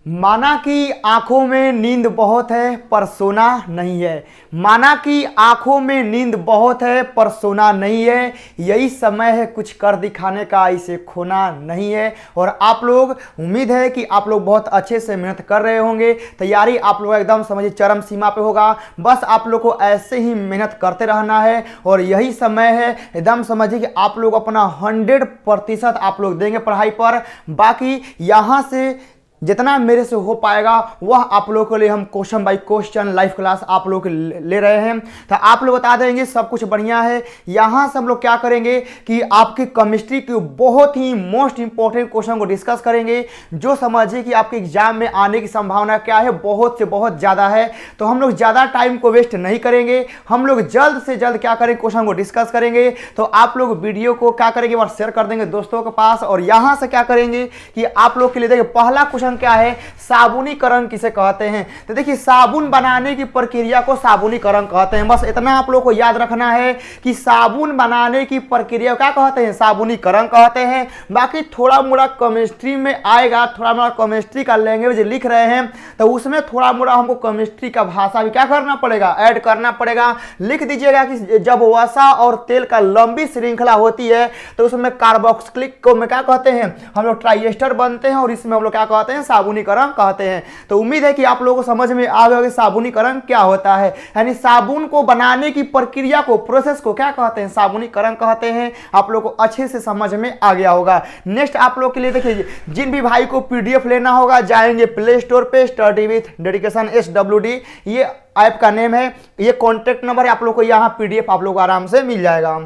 माना कि आंखों में नींद बहुत है पर सोना नहीं है। माना कि आंखों में नींद बहुत है पर सोना नहीं है। यही समय है कुछ कर दिखाने का, इसे खोना नहीं है। और आप लोग, उम्मीद है कि आप लोग बहुत अच्छे से मेहनत कर रहे होंगे। तैयारी आप लोग एकदम समझिए चरम सीमा पे होगा। बस आप लोग को ऐसे ही मेहनत करते रहना है और यही समय है, एकदम समझिए कि आप लोग अपना 100% आप लोग देंगे पढ़ाई पर। बाकी यहाँ से जितना मेरे से हो पाएगा वह आप लोगों के लिए हम question by question live class आप लोग ले रहे हैं। तो आप लोग बता देंगे सब कुछ बढ़िया है। यहाँ से हम लोग क्या करेंगे कि आपकी केमिस्ट्री की बहुत ही मोस्ट इंपॉर्टेंट क्वेश्चन को डिस्कस करेंगे, जो समझिए कि आपके एग्जाम में आने की संभावना क्या है, बहुत से बहुत ज़्यादा है। तो हम लोग ज़्यादा टाइम को वेस्ट नहीं करेंगे, हम लोग जल्द से जल्द क्या करेंगे, क्वेश्चन को डिस्कस करेंगे। तो आप लोग वीडियो को क्या करेंगे, और शेयर कर देंगे दोस्तों के पास। और यहाँ से क्या करेंगे कि आप लोग के लिए देखिए पहला क्वेश्चन क्या है, साबुनीकरण किसे कहते हैं। तो देखिए साबुन बनाने की प्रक्रिया को साबुनीकरण कहते हैं। बस इतना आप लोग को याद रखना है कि साबुन बनाने की प्रक्रिया क्या कहते हैं, साबुनीकरण कहते हैं। बाकी थोड़ा मोड़ा केमिस्ट्री में आएगा, थोड़ा मोड़ा केमिस्ट्री का लैंग्वेज लिख रहे हैं तो उसमें थोड़ा मोड़ा हमको केमिस्ट्री का भाषा भी क्या करना पड़ेगा, ऐड करना पड़ेगा। लिख दीजिएगा कि जब वसा और तेल का लंबी श्रृंखला होती है तो उसमें कार्बोक्सिलिक को में क्या कहते हैं, हम लोग ट्राइएस्टर बनते हैं और इसमें हम लोग क्या कहते हैं, साबुनीकरण कहते हैं। तो उम्मीद है कि आप लोगों को समझ में आ गया कि साबुनीकरण क्या होता है। यानी साबुन को बनाने की प्रक्रिया को, प्रोसेस को क्या कहते हैं, साबुनीकरण कहते हैं। आप लोगों को अच्छे से समझ में आ गया होगा। नेक्स्ट आप लोग के लिए देखिए, जिन भी भाई को पीडीएफ लेना होगा जाएंगे प्ले स्टोर पे, स्टडी विथ डेडिकेशन SWD ये ऐप का नेम है, ये कॉन्टेक्ट नंबर है। आप लोग को यहाँ पीडीएफ आप लोग आराम से मिल जाएगा।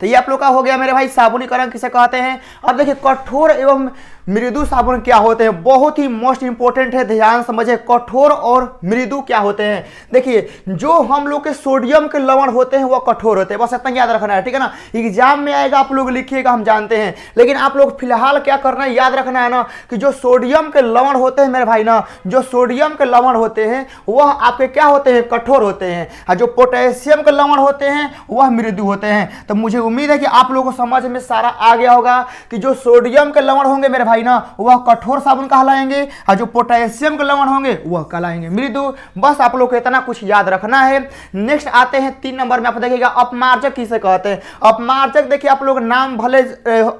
तो ये आप लोग का हो गया मेरे भाई, साबुनीकरण किसे कहते हैं। अब देखिए कठोर एवं मृदु साबुन क्या होते हैं, बहुत ही मोस्ट इंपॉर्टेंट है, ध्यान समझिए। कठोर और मृदु क्या होते हैं। देखिए जो हम लोग के सोडियम के लवण होते हैं वह कठोर होते हैं, बस इतना याद रखना है, ठीक है ना। एग्जाम में आएगा आप लोग लिखिएगा, हम जानते हैं, लेकिन आप लोग फिलहाल क्या करना है, याद रखना है ना कि जो सोडियम के लवण होते हैं मेरे भाई ना, जो सोडियम के लवण होते हैं वह आपके क्या होते हैं, कठोर होते हैं। और जो पोटेशियम के लवण होते हैं वह मृदु होते हैं। तो मुझे उम्मीद है कि आप लोगों को समझ में सारा आ गया होगा कि जो सोडियम के लवण होंगे मेरे भाई ना वह कठोर साबुन कहलाएंगे और जो पोटेशियम के लवण होंगे वह कहलाएंगे मृदु। बस आप लोग को इतना कुछ याद रखना है। नेक्स्ट आते हैं 3 नंबर में, आप देखिएगा अपमार्जक किसे कहते हैं। अपमार्जक देखिए आप लोग नाम भले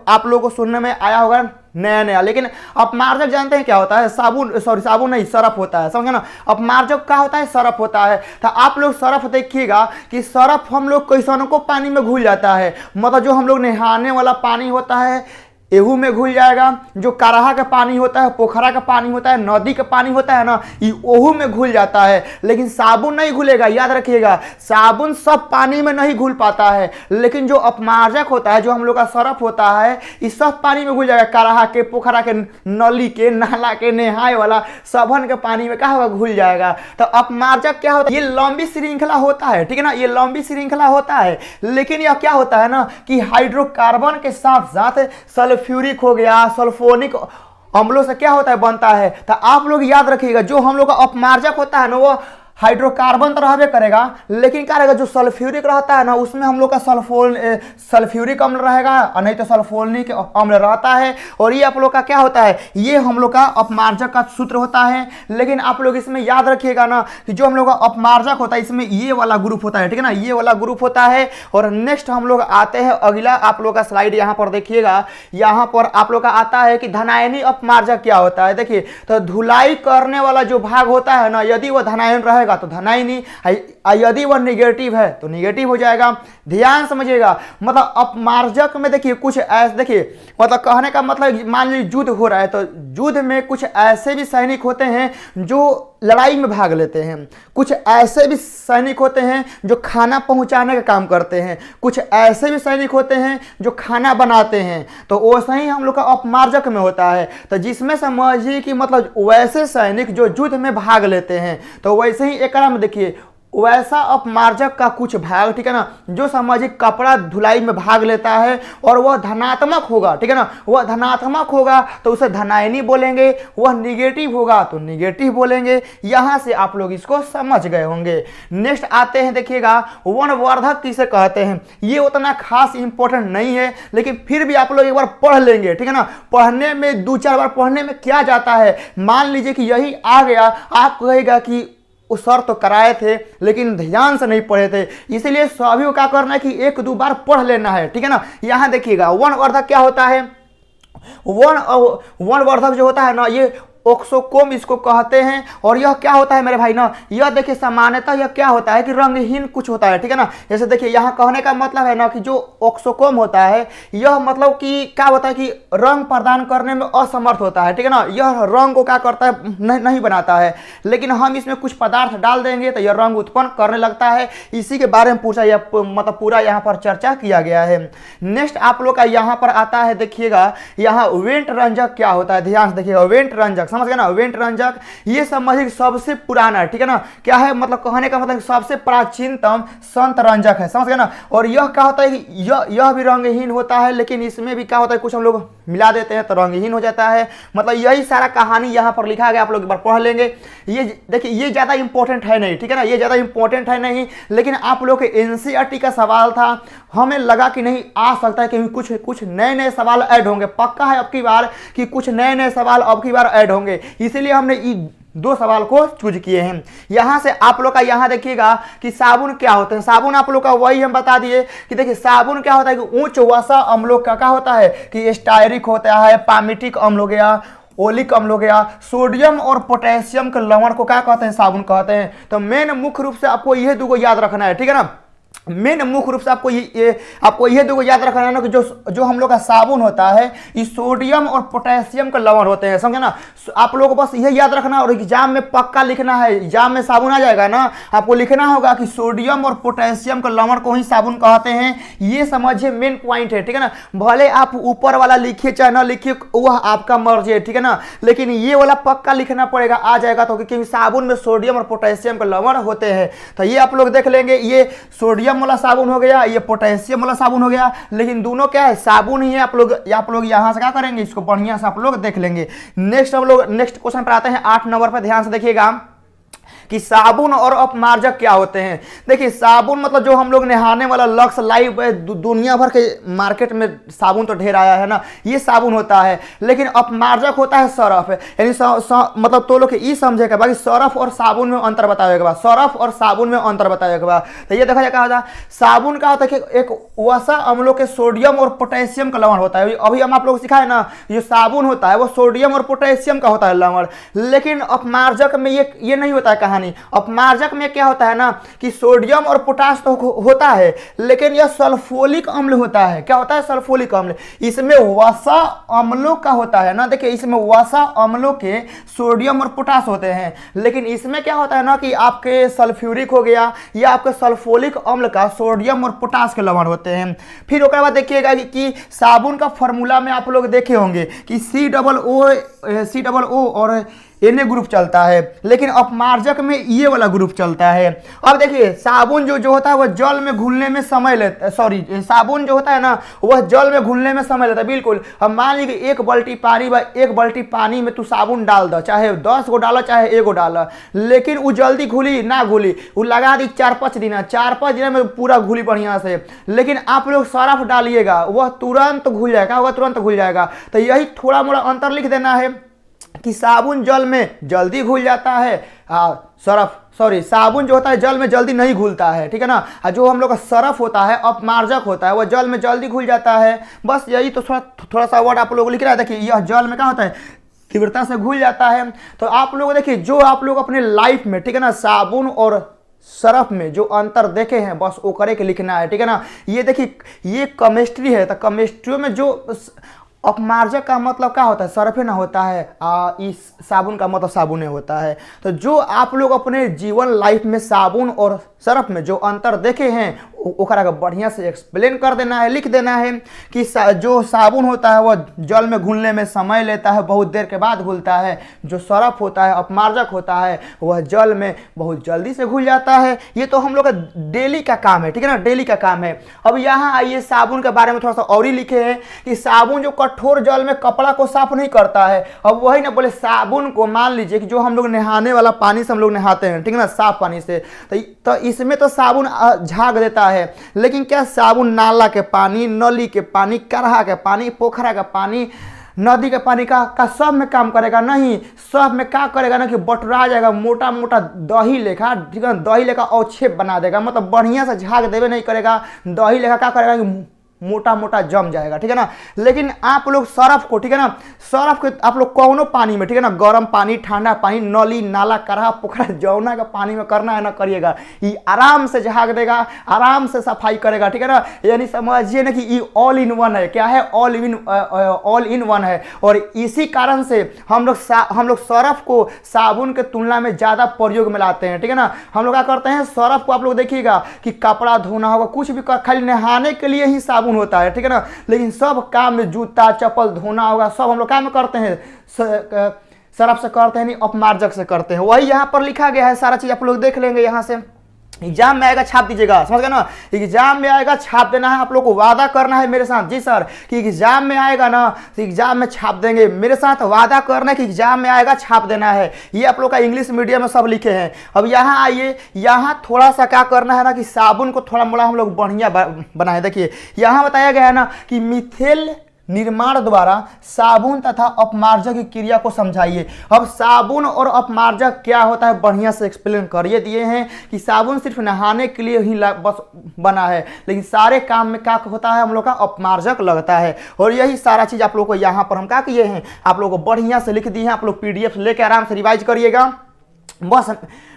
आप लोगों को सुनने में आया होगा नया नया, लेकिन अपमार्जक जानते हैं क्या होता है, साबुन नहीं, सरफ होता है, समझे ना। अपमार्जक क्या होता है, सरफ होता है। तो आप लोग सरफ देखिएगा कि सरफ हम लोग कैसनों को पानी में घुल जाता है, मतलब जो हम लोग नहाने वाला पानी होता है एहू में घुल जाएगा, जो कराहा का पानी होता है, पोखरा का पानी होता है, नदी का पानी होता है ना, ये ओहू में घुल जाता है। लेकिन साबुन नहीं घुलेगा, याद रखिएगा। साबुन सब पानी में नहीं घुल पाता है, लेकिन जो अपमार्जक होता है, जो हम लोग का सरफ होता है, ये सब पानी में घुल जाएगा। कराहा के, पोखरा के, नली के, नाला के, नहाए वाला सबन के पानी में क्या होगा, घुल जाएगा। तो अपमार्जक क्या होता है, ये लंबी श्रृंखला होता है, ठीक है ना, ये लंबी श्रृंखला होता है। लेकिन यह क्या होता है ना कि हाइड्रोकार्बन के साथ साथ सल्फ्यूरिक हो गया, सल्फोनिक अम्लों से क्या होता है, बनता है। तो आप लोग याद रखिएगा जो हम लोग का अपमार्जक होता है ना वो हाइड्रोकार्बन तो रहबे करेगा, लेकिन क्या रहेगा, जो सल्फ्यूरिक रहता है ना उसमें हम लोग का सल्फ्यूरिक अम्ल रहेगा और नहीं तो सल्फोनिक अम्ल रहता है। और ये आप लोग का क्या होता है, ये हम लोग का अपमार्जक का सूत्र होता है। लेकिन आप लोग इसमें याद रखिएगा ना कि जो हम लोग का अपमार्जक होता है इसमें ये वाला ग्रुप होता है, ठीक है ना, ये वाला ग्रुप होता है। और नेक्स्ट हम लोग आते हैं अगला, आप लोग का स्लाइड यहाँ पर देखिएगा, यहाँ पर आप लोग का आता है कि धनायनी अपमार्जक क्या होता है। देखिए तो धुलाई करने वाला जो भाग होता है ना, यदि वह धनायन रहेगा तो धनायनी, यदि वह निगेटिव है तो निगेटिव हो जाएगा। ध्यान समझिएगा, मतलब अपमार्जक में देखिए कुछ ऐसे, देखिए मतलब कहने का मतलब मान लीजिए युद्ध हो रहा है तो युद्ध में कुछ ऐसे भी सैनिक होते हैं जो लड़ाई में भाग लेते हैं, कुछ ऐसे भी सैनिक होते हैं जो खाना पहुंचाने का काम करते हैं, कुछ ऐसे भी सैनिक होते हैं जो खाना बनाते हैं। तो वैसे ही हम लोग का अपमार्जक में होता है। तो जिसमें समझिए कि मतलब वैसे सैनिक जो युद्ध में भाग लेते हैं, तो वैसे ही एक में देखिए वैसा अपमार्जक का कुछ भाग, ठीक है ना, जो सामाजिक कपड़ा धुलाई में भाग लेता है और वह धनात्मक होगा, ठीक है ना, वह धनात्मक होगा तो उसे धनायनी बोलेंगे, वह निगेटिव होगा तो निगेटिव बोलेंगे। यहां से आप लोग इसको समझ गए होंगे। नेक्स्ट आते हैं, देखिएगा वनवर्धक किसे कहते हैं। ये उतना खास इंपॉर्टेंट नहीं है, लेकिन फिर भी आप लोग एक बार पढ़ लेंगे, ठीक है ना। पढ़ने में 2-4 बार पढ़ने में क्या जाता है, मान लीजिए कि यही आ गया, आप कहेगा कि वो सर तो कराए थे लेकिन ध्यान से नहीं पढ़े थे, इसलिए सभी को क्या करना है कि 1-2 बार पढ़ लेना है, ठीक है ना। यहां देखिएगा वनवर्धक क्या होता है। वनवर्धक जो होता है ना, ये ऑक्सोकोम इसको कहते हैं। और यह क्या होता है मेरे भाई ना, यह देखिए सामान्यतः यह क्या होता है कि रंगहीन कुछ होता है, ठीक है ना। जैसे देखिए यहाँ कहने का मतलब है ना कि जो ऑक्सोकोम होता है यह मतलब कि क्या होता है कि रंग प्रदान करने में असमर्थ होता है, ठीक है ना। यह रंग को क्या करता है, नहीं बनाता है, लेकिन हम इसमें कुछ पदार्थ डाल देंगे तो यह रंग उत्पन्न करने लगता है। इसी के बारे में मतलब पूरा यहाँ पर चर्चा किया गया है। नेक्स्ट आप लोग का यहाँ पर आता है, देखिएगा यहाँ वेंट रंजक क्या होता है, ध्यान से देखिएगा। वेंट रंजक समझ गए ना, वेंट रंजक ये सामाजिक सबसे पुराना है, ठीक है ना। क्या है मतलब कहने का मतलब सबसे प्राचीनतम संत रंजक है, समझ गए ना। और यह क्या होता है कि यह भी रंगहीन होता है, लेकिन इसमें भी क्या होता है कुछ हम लोग मिला देते हैं तो रंगहीन हो जाता है। मतलब यही सारा कहानी यहाँ पर लिखा गया, आप लोग एक बार पढ़ लेंगे। ये देखिए ये ज्यादा इंपॉर्टेंट है नहीं, ठीक है ना, ये ज्यादा इंपॉर्टेंट है नहीं, लेकिन आप लोग के एनसीईआरटी का सवाल था, हमें लगा कि नहीं आ सकता है कि कुछ नए नए सवाल ऐड होंगे। पक्का है अब की बार कि कुछ नए नए सवाल अब की बार ऐड होंगे, इसीलिए हमने 2 सवाल को चूज किए हैं। यहां से आप लोग का यहाँ देखिएगा कि साबुन क्या होते हैं। साबुन आप लोग का वही हम बता दिए कि देखिए साबुन क्या होता है कि उच्च वसा अम्लों का क्या होता है कि स्टायरिक होता है, पामिटिक अम्ल हो गया, ओलिक अम्ल हो गया, सोडियम और पोटेशियम के लवण को क्या कहते हैं, साबुन कहते हैं। तो मेन मुख्य रूप से आपको यह 2 याद रखना है, ठीक है ना। मेन मुख्य रूप से आपको ये 2 याद रखना है ना कि जो हम लोग का साबुन होता है ये सोडियम और पोटेशियम का लवण होते हैं, समझे ना। आप लोगों को बस यह याद रखना और एग्जाम में पक्का लिखना है। एग्जाम में साबुन आ जाएगा ना, आपको लिखना होगा कि सोडियम और पोटेशियम का लवण को ही साबुन कहते हैं। ये समझिए मेन पॉइंट है, ठीक है ना। भले आप ऊपर वाला लिखिए चाहे ना लिखिए, वह आपका मर्जी है, ठीक है ना, लेकिन ये वाला पक्का लिखना पड़ेगा, आ जाएगा तो, क्योंकि साबुन में सोडियम और पोटेशियम का लवण होते हैं। तो ये आप लोग देख लेंगे, ये सोडियम वाला साबुन हो गया, ये पोटेशियम वाला साबुन हो गया, लेकिन दोनों क्या है, साबुन ही है। आप लोग यहां से क्या करेंगे, इसको बढ़िया से आप लोग देख लेंगे। नेक्स्ट हम लोग नेक्स्ट क्वेश्चन पर आते हैं 8 नंबर पर, ध्यान से देखिएगा कि साबुन और अपमार्जक क्या होते हैं। देखिए साबुन मतलब जो हम लोग नहाने वाला लक्स लाइव दुनिया भर के मार्केट में साबुन तो ढेर आया है ना, ये साबुन होता है। लेकिन अपमार्जक होता है सरफ, यानी मतलब तो लोग ये समझे के बाकी सरफ और साबुन में अंतर बताए के बाद, सरफ और साबुन में अंतर बताए के बाद तो ये देखा जाए कहा जाए साबुन का होता है कि एक वसा अम्लों के सोडियम और पोटेशियम का लवण होता है। अभी हम आप लोग सिखाए ना, जो साबुन होता है वो सोडियम और पोटेशियम का होता है लवण, लेकिन अपमार्जक में ये नहीं होता है कहानी। अपमार्जक में क्या होता है ना कि सोडियम और पोटाश तो होता है, लेकिन यह सल्फोलिक अम्ल होता है। क्या होता है, सल्फोलिक अम्ल। इसमें वसा अम्लों का होता है ना, देखिए इसमें वसा अम्लों के सोडियम और पोटाश होते हैं, लेकिन इसमें क्या होता है ना कि आपके सल्फ्यूरिक हो गया या आपके सल्फोलिक अम्ल का सोडियम और पोटाश के लवण होते हैं। फिर उसके बाद देखिएगा कि साबुन का फॉर्मूला में आप लोग देखे होंगे कि COO और Na ग्रुप चलता है, लेकिन अपमार्जक में ये वाला ग्रुप चलता है। अब देखिए साबुन जो होता है वह जल में घुलने में समय लेता है, साबुन जो होता है ना वह जल में घुलने में समय लेता है, बिल्कुल। अब मान लीजिए 1 बाल्टी पानी में तू साबुन डाल दो, चाहे 10 गो डालो चाहे 1 गो डालो, लेकिन वो जल्दी घुली ना घुली, वो लगा दी 4-5 दिन में पूरा घुली बढ़िया से। लेकिन आप लोग सरफ डालिएगा वह तुरंत घुल जाएगा, वह तुरंत घुल जाएगा। तो यही थोड़ा मोड़ा अंतर लिख देना है कि साबुन जल में जल्दी घुल जाता है, साबुन जो होता है जल में जल्दी नहीं घुलता है, ठीक है ना। जो हम लोग का सरफ होता है अपमार्जक होता है वह जल में जल्दी घुल जाता है। बस यही तो थोड़ा सा वर्ड आप लोग लिख रहा है। देखिए यह जल में क्या होता है, तीव्रता से घुल जाता है। तो आप लोग देखिए जो आप लोग अपने लाइफ में, ठीक है ना, साबुन और सरफ में जो अंतर देखे हैं बस वो करे के लिखना है, ठीक है ना। ये देखिए ये केमिस्ट्री है, तो केमिस्ट्री में जो अपमार्जक का मतलब क्या होता है, सरफे ना होता है, इस साबुन का मतलब साबुने होता है। तो जो आप लोग अपने जीवन लाइफ में साबुन और सरफ में जो अंतर देखे हैं ओकरा के बढ़िया से एक्सप्लेन कर देना है, लिख देना है कि जो साबुन होता है वह जल में घुलने में समय लेता है, बहुत देर के बाद घुलता है। जो सरफ होता है, अपमार्जक होता है, वह जल में बहुत जल्दी से घुल जाता है। ये तो हम लोग का डेली का काम है, ठीक है ना, डेली का काम है। अब यहाँ आइए साबुन के बारे में थोड़ा सा और ही लिखे हैं कि साबुन जो कठोर जल में कपड़ा को साफ नहीं करता है। अब वही ना बोले साबुन को, मान लीजिए कि जो हम लोग नहाने वाला पानी से हम लोग नहाते हैं, ठीक है ना, साफ पानी से, तो इसमें तो साबुन झाग देता है। लेकिन क्या साबुन नाला के पानी, नली के पानी, करहा के पानी, पोखरा का पानी, नदी के पानी का सब में काम करेगा? नहीं। सब में क्या करेगा ना कि बटुरा जाएगा, मोटा मोटा दही लेखा, ठीक है, दही लेखा अवक्षेप बना देगा, मतलब बढ़िया से झाग देवे नहीं करेगा। दही लेखा क्या करेगा कि मोटा मोटा जम जाएगा, ठीक है ना। लेकिन आप लोग सरफ को, ठीक है ना, सरफ को आप लोग कौनो पानी में, ठीक है ना, गर्म पानी, ठंडा पानी, नली नाला, करहा, पोखरा, जौना का पानी में करना है ना, करिएगा। ये आराम से झाग देगा, आराम से सफाई करेगा, ठीक है ना। यानी समझिए ना कि ये ऑल इन वन है। क्या है? ऑल इन वन है। और इसी कारण से हम लोग सरफ को साबुन के तुलना में ज़्यादा प्रयोग में लाते हैं, ठीक है ना। हम लोग क्या करते हैं, सरफ को आप लोग देखिएगा कि कपड़ा धोना होगा, कुछ भी खाली नहाने के लिए ही साबुन होता है, ठीक है ना। लेकिन सब काम में, जूता चप्पल धोना होगा, सब हम लोग काम में करते हैं सरफ से करते हैं, नहीं अपमार्जक से करते हैं। वही यहाँ पर लिखा गया है, सारा चीज आप लोग देख लेंगे। यहाँ से एग्जाम में आएगा, छाप दीजिएगा, समझ गए ना। एग्जाम में आएगा, छाप देना है, आप लोग को वादा करना है मेरे साथ। जी सर, कि एग्जाम में आएगा ना तो एग्जाम में छाप देंगे, मेरे साथ वादा करना है कि एग्जाम में आएगा, छाप देना है। ये आप लोग का इंग्लिश मीडियम में सब लिखे हैं। अब यहाँ आइए, यहाँ थोड़ा सा क्या करना है ना कि साबुन को थोड़ा मोड़ा हम लोग बढ़िया बनाए। देखिए यहाँ बताया गया है ना कि मिथेल निर्माण द्वारा साबुन तथा अपमार्जक की क्रिया को समझाइए। अब साबुन और अपमार्जक क्या होता है बढ़िया से एक्सप्लेन करिए दिए हैं कि साबुन सिर्फ नहाने के लिए ही बस बना है, लेकिन सारे काम में क्या होता है, हम लोग का अपमार्जक लगता है। और यही सारा चीज आप लोग को यहाँ पर हम क्या किए हैं, आप लोग को बढ़िया से लिख दिए हैं। आप लोग PDF लेके आराम से रिवाइज करिएगा। बस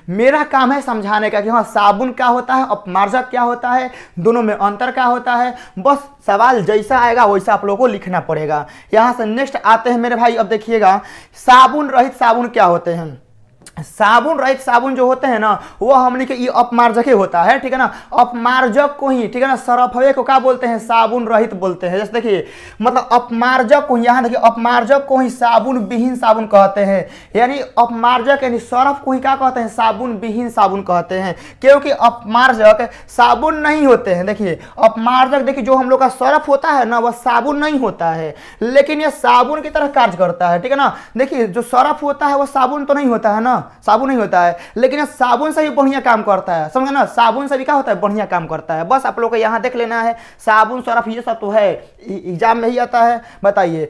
मेरा काम है समझाने का कि हाँ साबुन क्या होता है, अपमार्जक क्या होता है, दोनों में अंतर क्या होता है। बस सवाल जैसा आएगा वैसा आप लोगों को लिखना पड़ेगा। यहाँ से नेक्स्ट आते हैं मेरे भाई। अब देखिएगा साबुन रहित साबुन क्या होते हैं। साबुन रहित साबुन जो होते हैं ना वो हमने के ये अपमार्जक ही होता है, ठीक है ना। अपमार्जक को ही, ठीक है ना, सरफवे को क्या बोलते हैं, साबुन रहित बोलते हैं। जैसे देखिए मतलब अपमार्जक को, यहाँ देखिए अपमार्जक को ही साबुन विहीन साबुन कहते हैं। यानी अपमार्जक यानी सरफ को ही क्या कहते हैं, साबुन विहीन साबुन कहते हैं, क्योंकि अपमार्जक साबुन नहीं होते हैं। देखिए अपमार्जक, देखिए जो हम लोग का सरफ होता है ना वह साबुन नहीं होता है, लेकिन यह साबुन की तरह कार्य करता है, ठीक है ना। देखिए जो सरफ होता है वह साबुन तो नहीं होता है ना, साबुन नहीं होता है, लेकिन साबुन से भी बढ़िया काम करता है, समझे ना। साबुन से भी क्या होता है, बढ़िया काम करता है। बस आप लोग को यहाँ देख लेना है, साबुन सरफ ये सब तो है, एग्जाम में ही आता है। बताइए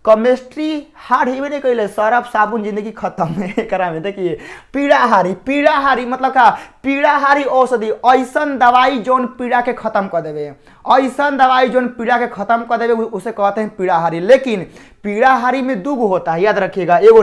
केमिस्ट्री हार्ड ही नहीं कहले, सरफ साबुन जिंदगी खत्म है करा में। देखिए पीड़ाहारी, पीड़ाहारी मतलब का, पीड़ाहारी औषधि, ऐसन दवाई जोन पीड़ा के खत्म कर देवे, ऐसन दवाई जोन पीड़ा के खत्म कर देवे उसे कहते हैं पीड़ाहारी। लेकिन पीड़ाहारी में दो होता है, याद रखिएगा, एगो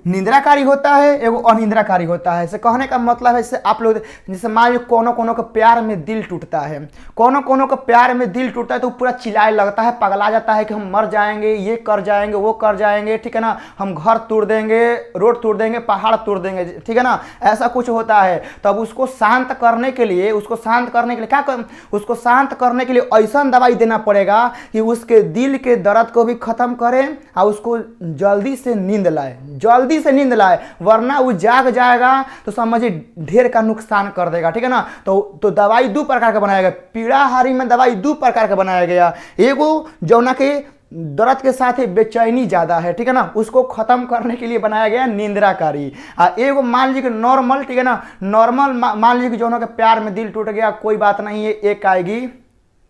निंद्राकारी होता है, एगो अनिंद्राकारी होता है। इसे कहने का मतलब है, इससे आप लोग जैसे मान लो कोनो कोनो के प्यार में दिल टूटता है, कोनो कोनो के प्यार में दिल टूटता है तो पूरा चिल्लाए लगता है, पगला जाता है कि हम मर जाएंगे, ये कर जाएंगे, वो कर जाएंगे, ठीक है ना, हम घर तोड़ देंगे, रोड तोड़ देंगे, पहाड़ तोड़ देंगे, ठीक है ना, ऐसा कुछ होता है। तब उसको शांत करने के लिए, उसको शांत करने के लिए क्या कर, उसको शांत करने के लिए ऐसा दवाई देना पड़ेगा कि उसके दिल के दर्द को भी खत्म करें और उसको जल्दी से नींद लाए, जल्दी से नींद लाए, वरना वो जाग जाएगा तो समझिए ढेर का नुकसान कर देगा, ठीक है ना। तो दवाई दो प्रकार का बनाया गया, पीड़ाहारी में दवाई दो प्रकार का बनाया गया। एगो जौना के दर्द के साथ ही बेचैनी ज्यादा है, ठीक है ना, उसको खत्म करने के लिए बनाया गया निंद्राकारी। एगो मान लीजिए कि नॉर्मल, ठीक है ना, नॉर्मल मान लीजिए कि जौना के प्यार में दिल टूट गया, कोई बात नहीं है, एक आएगी,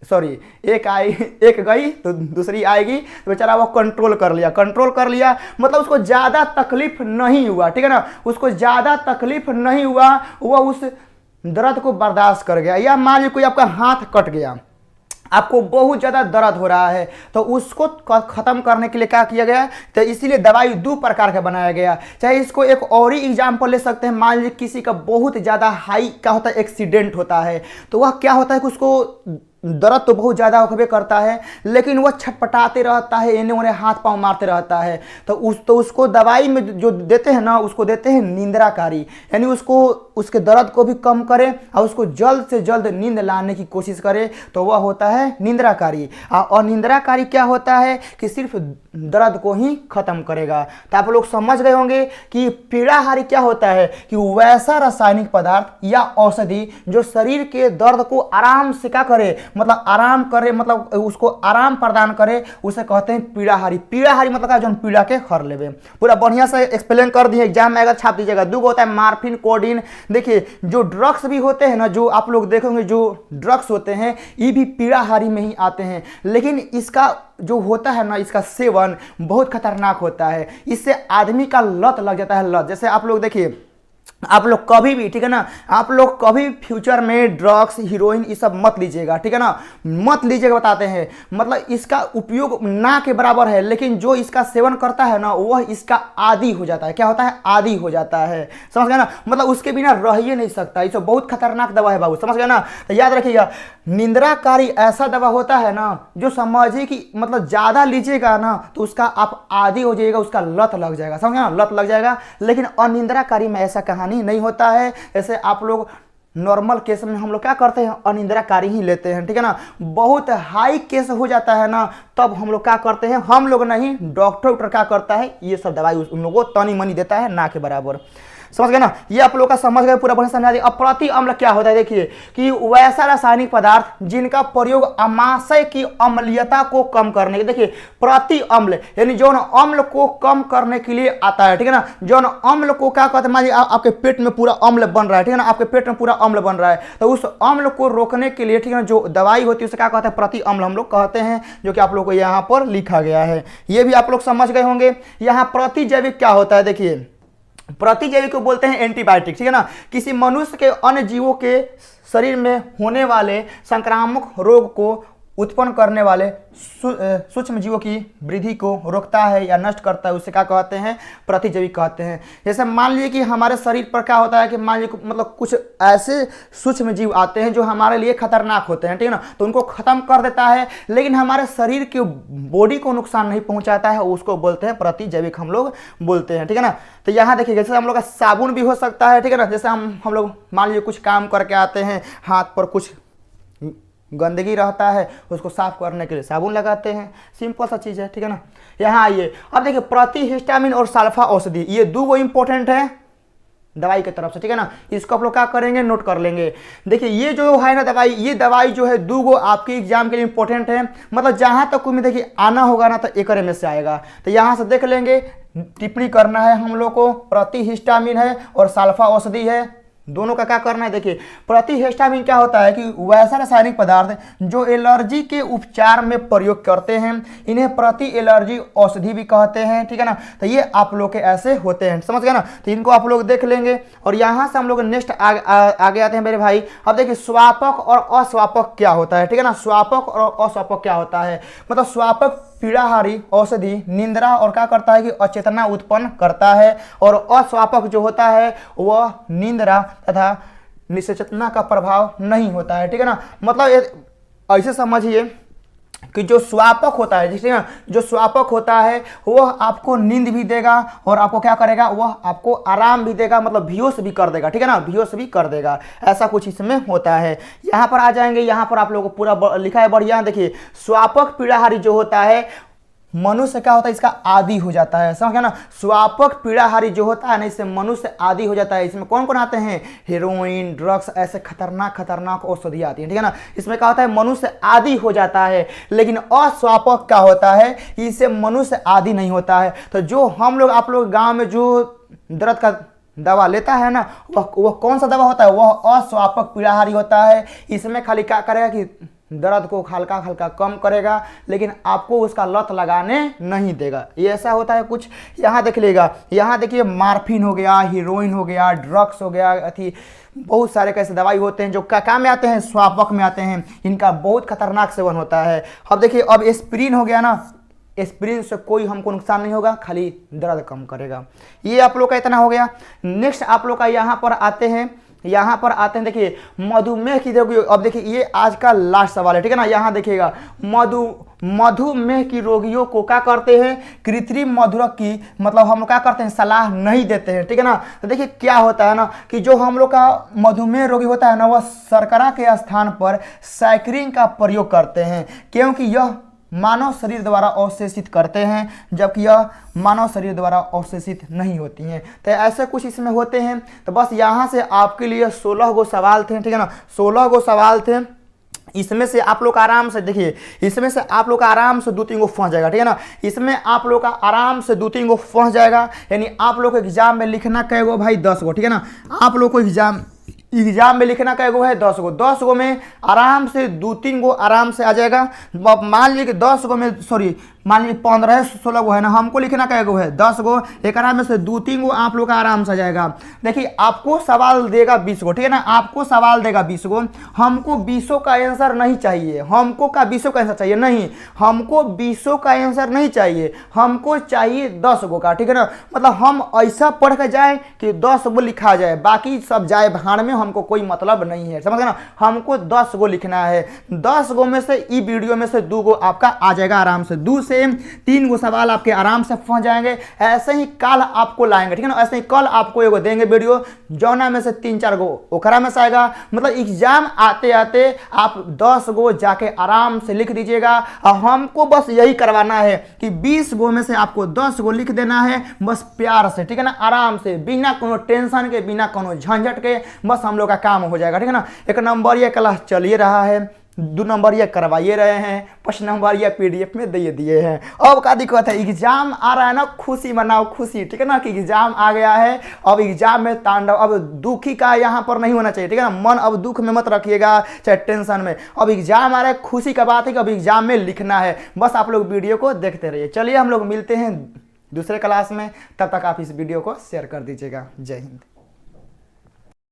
सॉरी एक गई तो दूसरी आएगी, तो बेचारा वो कंट्रोल कर लिया, मतलब उसको ज़्यादा तकलीफ नहीं हुआ, ठीक है ना, उसको ज़्यादा तकलीफ नहीं हुआ, वह उस दर्द को बर्दाश्त कर गया। या मान लीजिए कोई आपका हाथ कट गया, आपको बहुत ज़्यादा दर्द हो रहा है, तो उसको ख़त्म करने के लिए क्या किया गया, तो इसीलिए दवाई दो प्रकार का बनाया गया। चाहे इसको एक और ही एग्जाम्पल ले सकते हैं, मान लीजिए किसी का बहुत ज़्यादा हाई क्या होता है, एक्सीडेंट होता है, तो वह क्या होता है कि उसको दर्द तो बहुत ज़्यादा होबे करता है, लेकिन वह छटपटाते रहता है, इन्हें उन्हें हाथ पांव मारते रहता है, तो उसको दवाई में जो देते हैं ना, उसको देते हैं निंद्राकारी, यानी उसको उसके दर्द को भी कम करे और उसको जल्द से जल्द नींद लाने की कोशिश करे, तो वह होता है निंद्राकारी। और निंद्राकारी क्या होता है कि सिर्फ दर्द को ही खत्म करेगा। तो आप लोग समझ गए होंगे कि पीड़ाहारी क्या होता है कि वैसा रासायनिक पदार्थ या औषधि जो शरीर के दर्द को आराम से क्या करे, मतलब आराम करे, मतलब उसको आराम प्रदान करे, उसे कहते हैं पीड़ाहारी। पीड़ाहारी मतलब क्या, जो पीड़ा के हर लेवे। पूरा बढ़िया से एक्सप्लेन कर दिए, एग्जाम में अगर छाप दीजिएगा। दूगो होता है मार्फिन, कोडीन। देखिए जो ड्रग्स भी होते हैं ना, जो आप लोग देखोगे जो ड्रग्स होते हैं ये भी पीड़ाहारी में ही आते हैं, लेकिन इसका जो होता है ना, इसका सेवन बहुत खतरनाक होता है। इससे आदमी का लत लग जाता है, लत। जैसे आप लोग देखिए, आप लोग कभी भी, ठीक है ना, आप लोग कभी फ्यूचर में ड्रग्स, हीरोइन ये सब मत लीजिएगा, ठीक है ना, मत लीजिएगा, बताते हैं। मतलब इसका उपयोग ना के बराबर है, लेकिन जो इसका सेवन करता है ना वह इसका आदी हो जाता है। क्या होता है, आदी हो जाता है, समझ गए ना, मतलब उसके बिना रह ही नहीं सकता। ये बहुत खतरनाक दवा है बाबू, समझ गए ना। तो याद रखिएगा, निंद्राकारी ऐसा दवा होता है ना जो समझिए कि मतलब ज्यादा लीजिएगा ना तो उसका आप आदी हो जाइएगा, उसका लत लग जाएगा, समझ गए ना, लत लग जाएगा। लेकिन अनिंद्राकारी में ऐसा कहानी नहीं होता है। जैसे आप लोग नॉर्मल केस में हम लोग क्या करते हैं, अनिंद्राकारी ही लेते हैं, ठीक है ना। बहुत हाई केस हो जाता है ना, तब हम लोग क्या करते हैं, हम लोग नहीं, डॉक्टर क्या करता है, ये सब दवाई उन लोगों को तनी मनी देता है, ना के बराबर। समझ गए ना, ये आप लोग का समझ गए, पूरा बढ़िया समझा दिया। अब प्रति अम्ल क्या होता है, देखिए कि वैसा रासायनिक पदार्थ जिनका प्रयोग अमाशय की अम्लीयता को कम करने के, देखिए प्रति अम्ल यानी जो अम्ल को कम करने के लिए आता है, ठीक है ना। जो अम्ल को क्या कहते हैं, मान लीजिए आपके पेट में पूरा अम्ल बन रहा है, ठीक है ना, आपके पेट में पूरा अम्ल बन रहा है, तो उस अम्ल को रोकने के लिए, ठीक है ना, जो दवाई होती है उसे क्या कहते हैं, प्रति अम्ल हम लोग कहते हैं, जो कि आप लोग को यहाँ पर लिखा गया है। ये भी आप लोग समझ गए होंगे। यहाँ प्रतिजैविक क्या होता है, देखिए प्रतिजैविक को बोलते हैं एंटीबायोटिक, ठीक है ना। किसी मनुष्य के अन्य जीवों के शरीर में होने वाले संक्रामक रोग को उत्पन्न करने वाले सूक्ष्म जीवों की वृद्धि को रोकता है या नष्ट करता है, उसे क्या कहते हैं, प्रतिजैविक कहते हैं। जैसे मान लीजिए कि हमारे शरीर पर क्या होता है कि मान लीजिए मतलब कुछ ऐसे सूक्ष्म जीव आते हैं जो हमारे लिए खतरनाक होते हैं, ठीक है ना, तो उनको खत्म कर देता है, लेकिन हमारे शरीर के बॉडी को नुकसान नहीं पहुंचाता है, उसको बोलते हैं प्रतिजैविक हम लोग बोलते हैं, ठीक है ना। तो यहाँ देखिए, जैसे हम लोग का साबुन भी हो सकता है, ठीक है ना। जैसे हम लोग मान लीजिए कुछ काम करके आते हैं, हाथ पर कुछ गंदगी रहता है, उसको साफ करने के लिए साबुन लगाते हैं, सिंपल सा चीज़ है, ठीक है ना। यहाँ आइए, अब देखिए प्रतिहिस्टामिन और सल्फा औषधि, ये दो इंपॉर्टेंट है दवाई की तरफ से, ठीक है ना। इसको आप लोग क्या करेंगे, नोट कर लेंगे। देखिए ये जो है ना दवाई, ये दवाई जो है दो आपके एग्जाम के लिए इंपॉर्टेंट है, मतलब जहाँ तक में देखिए आना होगा ना तो एक में से आएगा। तो यहाँ से देख लेंगे, टिप्पणी करना है हम लोग को, प्रतिहिस्टामिन है और सल्फा औषधि है, दोनों का क्या करना है। देखिए प्रतिहिस्टामिन क्या होता है कि वैसा रासायनिक पदार्थ जो एलर्जी के उपचार में प्रयोग करते हैं, इन्हें प्रति एलर्जी औषधि भी कहते हैं, ठीक है ना। तो ये आप लोग के ऐसे होते हैं, समझ गए ना। तो इनको आप लोग देख लेंगे और यहाँ से हम लोग नेक्स्ट आगे आते हैं मेरे भाई। अब देखिए स्वापक और अस्वापक क्या होता है, ठीक है ना। स्वापक और अस्वापक क्या होता है, मतलब स्वापक पीड़ाहारी औषधि निंद्रा और क्या करता है कि अचेतना उत्पन्न करता है, और अस्वापक जो होता है वह निंद्रा तथा निश्चेतना का प्रभाव नहीं होता है, ठीक है ना। मतलब ऐसे समझिए कि जो स्वापक होता है, ठीक है ना, जो स्वापक होता है वह आपको नींद भी देगा और आपको क्या करेगा, वह आपको आराम भी देगा, मतलब बेहोश भी कर देगा, ठीक है ना, बेहोश भी कर देगा, ऐसा कुछ इसमें होता है। यहाँ पर आ जाएंगे, यहाँ पर आप लोगों को पूरा लिखा है बढ़िया। देखिए स्वापक पीड़ाहारी जो होता है मनुष्य क्या होता है, इसका आदी हो जाता है, समझ गया ना। स्वापक पीड़ाहारी जो होता है ना, इससे मनुष्य आदी हो जाता है। इसमें कौन कौन आते हैं, हेरोइन, ड्रग्स, ऐसे खतरनाक खतरनाक औषधि आती है, ठीक है ना। इसमें क्या होता है, मनुष्य आदी हो जाता है। लेकिन अस्वापक क्या होता है, इससे मनुष्य आदी नहीं होता है। तो जो हम लोग आप लोग गाँव में जो दर्द का दवा लेता है ना, वह कौन सा दवा होता है, वह अस्वापक पीड़ाहारी होता है। इसमें खाली क्या करेगा कि दर्द को हल्का हल्का कम करेगा, लेकिन आपको उसका लत लगाने नहीं देगा। ये ऐसा होता है कुछ। यहाँ देख लेगा, यहाँ देखिए मार्फिन हो गया, हीरोइन हो गया, ड्रग्स हो गया, अथी बहुत सारे कैसे दवाई होते हैं जो क्या में आते हैं, स्वापक में आते हैं। इनका बहुत खतरनाक सेवन होता है। अब देखिए अब एस्पिरिन हो गया ना, एस्पिरिन से कोई हमको नुकसान नहीं होगा, खाली दर्द कम करेगा। ये आप लोग का इतना हो गया। नेक्स्ट आप लोग का यहाँ पर आते हैं यहाँ पर आते हैं, देखिए मधुमेह की, देखिए अब देखिए ये आज का लास्ट सवाल है, ठीक है ना। यहाँ देखिएगा मधुमेह की रोगियों को क्या करते हैं, कृत्रिम मधुरक की मतलब हम लोग क्या करते हैं, सलाह नहीं देते हैं, ठीक है ना। तो देखिए क्या होता है ना कि जो हम लोग का मधुमेह रोगी होता है ना, वह शर्करा के स्थान पर सैकरिन का प्रयोग करते हैं, क्योंकि यह मानव शरीर द्वारा अवशोषित करते हैं, जबकि यह मानव शरीर द्वारा अवशोषित नहीं होती हैं। तो ऐसे कुछ इसमें होते हैं। तो बस यहाँ से आपके लिए 16 गो सवाल थे, ठीक है ना, 16 गो सवाल थे। इसमें से आप लोग आराम से देखिए, इसमें से आप लोग का आराम से 2-3 गो फंस जाएगा, ठीक है ना। इसमें आप लोग का आराम से 2-3 गो फंस जाएगा, यानी आप लोग को एग्जाम में लिखना कै गो भाई, 10 गो, ठीक है ना। आप लोग को एग्जाम में लिखना कै गो है, 10 गो। 10 गो में आराम से 2-3 गो आराम से आ जाएगा। मान लीजिए कि 10 गो में, सॉरी मान लीजिए 15-16 गो है ना, हमको लिखना कै गो है, 10 गो। एक में से 2-3 गो आप लोग का आराम से आ जाएगा। देखिए आपको सवाल देगा 20 गो, ठीक है ना, आपको सवाल देगा 20 गो। हमको 20 का आंसर नहीं चाहिए, हमको का 20 का आंसर चाहिए नहीं, हमको 20 का आंसर नहीं चाहिए, हमको चाहिए 10 गो का, ठीक है ना। मतलब हम ऐसा पढ़ के जाए कि 10 गो लिखा जाए, बाकी सब जाए भाड़ में, हमको कोई मतलब नहीं है, समझ गए ना। हमको 10 गो लिखना है। 10 गो में से ई वीडियो में से 2 गो आपका आ जाएगा आराम से, 2 से 3 गो सवाल आपके आराम से पहुंच जाएंगे। ऐसे ही कल आपको लाएंगे, ठीक है ना, ऐसे ही कल आपको एगो देंगे वीडियो, जौना में से 3-4 गो ओकरा में से आएगा। मतलब एग्जाम आते आते आप 10 गो जाके आराम से लिख दीजिएगा। और हमको बस यही करवाना है कि 20 गो में से आपको 10 गो लिख देना है, बस प्यार से, ठीक है ना, आराम से, बिना कोनो टेंशन के, बिना कोनो झंझट के, बस हम लोग का काम हो जाएगा, ठीक है ना। 1 नंबर ये क्लास चलिए रहा है, 2 नंबर ये करवाइए रहे हैं, 5 नंबर ये PDF में दे दिए हैं। अब क्या दिक्कत है, एग्जाम आ रहा है ना, खुशी मनाओ, खुशी, ठीक है ना, कि एग्जाम आ गया है। अब एग्जाम में तांडव, अब दुखी का यहाँ पर नहीं होना चाहिए, ठीक है ना, मन अब दुख में मत रखिएगा, चाहे टेंशन में। अब एग्जाम आ रहा है, खुशी का बात है कि अब एग्जाम में लिखना है। बस आप लोग वीडियो को देखते रहिए। चलिए हम लोग मिलते हैं दूसरे क्लास में, तब तक आप इस वीडियो को शेयर कर दीजिएगा। जय हिंद।